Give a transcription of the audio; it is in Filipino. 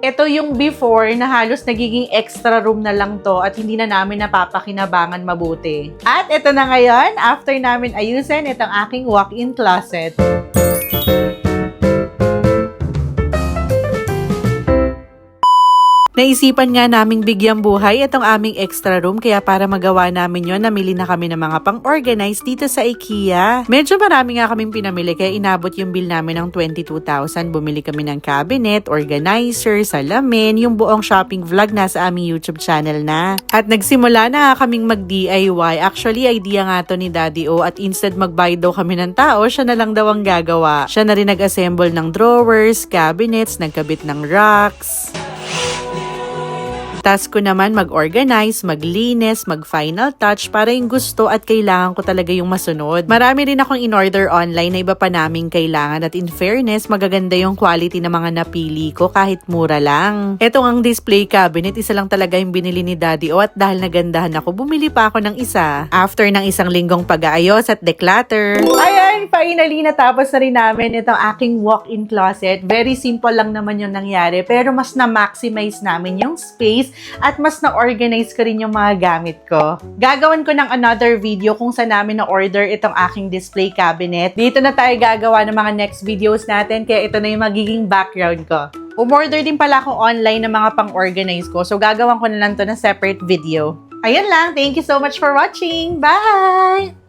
Ito yung before na halos nagiging extra room na lang to at hindi na namin napapakinabangan mabuti. At ito na ngayon, after namin ayusin itong aking walk-in closet. Naisipan nga naming bigyang buhay itong aming extra room kaya para magawa namin yon, namili na kami ng mga pang-organize dito sa IKEA. Medyo marami nga kaming pinamili kaya inabot yung bill namin ng 22,000. Bumili kami ng cabinet, organizer, salamin, yung buong shopping vlog nasa aming YouTube channel na. At nagsimula na kaming mag-DIY. Actually, idea nga to ni Daddy O at instead magbayad daw kami ng tao, siya na lang daw ang gagawa. Siya na rin nag-assemble ng drawers, cabinets, nagkabit ng racks. Task ko naman mag-organize, maglinis, mag-final touch para yung gusto at kailangan ko talaga yung masunod. Marami rin akong in-order online na iba pa naming kailangan at in fairness, magaganda yung quality ng mga napili ko kahit mura lang. Etong ang display cabinet, isa lang talaga yung binili ni Daddy O at dahil nagandahan ako, bumili pa ako ng isa. After ng isang linggong pag-aayos at declutter. Ayan, finally natapos na rin namin itong aking walk-in closet. Very simple lang naman yung nangyari pero mas na-maximize namin yung space at mas na-organize ko rin yung mga gamit ko. Gagawan ko ng another video kung saan namin na-order itong aking display cabinet. Dito na tayo gagawa ng mga next videos natin kaya ito na yung magiging background ko. Umorder din pala ako online ng mga pang-organize ko so gagawan ko na lang to ng separate video. Ayun lang, thank you so much for watching. Bye!